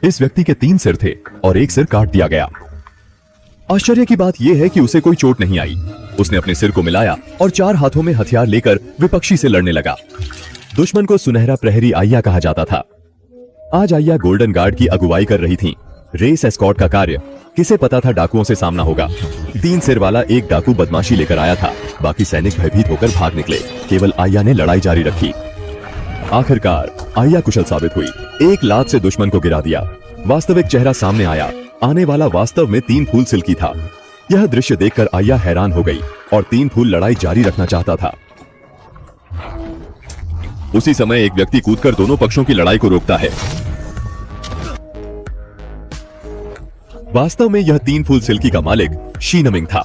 इस व्यक्ति के 3 सिर थे और एक सिर काट दिया गया। आश्चर्य की बात यह है कि उसे कोई चोट नहीं आई। उसने अपने सिर को मिलाया और 4 हाथों में हथियार लेकर विपक्षी से लड़ने लगा। दुश्मन को सुनहरा प्रहरी आइया कहा जाता था। आज आइया गोल्डन गार्ड की अगुवाई कर रही थीं। रेस एस्कॉर्ट का कार्य, किसे पता था डाकुओं से सामना होगा। 3 सिर वाला एक डाकू बदमाशी लेकर आया था। बाकी सैनिक भयभीत होकर भाग निकले। केवल आइया ने लड़ाई जारी रखी। आखिरकार आइया कुशल साबित हुई। एक लात से दुश्मन को गिरा दिया। वास्तविक चेहरा सामने आया। आने वाला वास्तव में 3 फूल सिल्की था। यह दृश्य देखकर आइया हैरान हो गई और 3 फूल लड़ाई जारी रखना चाहता था। उसी समय एक व्यक्ति कूदकर दोनों पक्षों की लड़ाई को रोकता है। वास्तव में यह 3 फूल सिल्की का मालिक शीनमिंग था।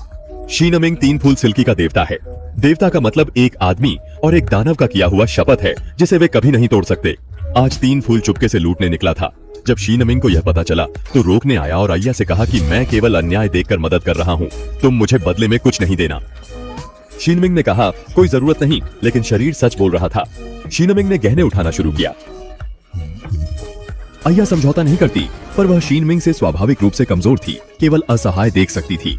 शीनमिंग 3 फूल सिल्की का देवता है। देवता का मतलब एक आदमी और एक दानव का किया हुआ शपथ है जिसे वे कभी नहीं तोड़ सकते। आज 3 फूल चुपके से लूटने निकला था। जब शीनमिंग को यह पता चला तो रोकने आया और आइया से कहा कि मैं केवल अन्याय देखकर मदद कर रहा हूँ, तुम मुझे बदले में कुछ नहीं देना। शीनमिंग ने कहा कोई जरूरत नहीं, लेकिन शरीर सच बोल रहा था। शीनमिंग ने गहने उठाना शुरू किया। आइया समझौता नहीं करती, पर वह शीनमिंग से स्वाभाविक रूप से कमजोर थी, केवल असहाय देख सकती थी।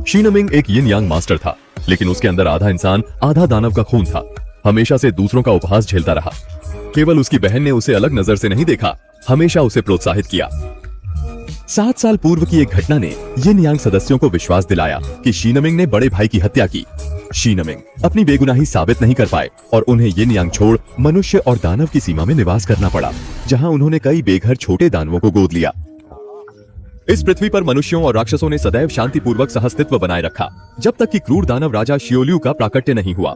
शीनमिंग एक यिन यांग मास्टर था, लेकिन उसके अंदर आधा इंसान आधा दानव का खून था। हमेशा से दूसरों का उपहास झेलता रहा। केवल उसकी बहन ने उसे अलग नजर से नहीं देखा, हमेशा उसे प्रोत्साहित किया। 7 साल पूर्व की एक घटना ने यिन यांग सदस्यों को विश्वास दिलाया कि शीनमिंग ने बड़े भाई की हत्या की। शीनमिंग अपनी बेगुनाही साबित नहीं कर पाए और उन्हें यिन यांग छोड़ मनुष्य और दानव की सीमा में निवास करना पड़ा, जहां उन्होंने कई बेघर छोटे दानवों को गोद लिया। इस पृथ्वी पर मनुष्यों और राक्षसों ने सदैव शांतिपूर्वक सहअस्तित्व बनाए रखा, जब तक कि क्रूर दानव राजा शियोल्यू का प्राकट्य नहीं हुआ।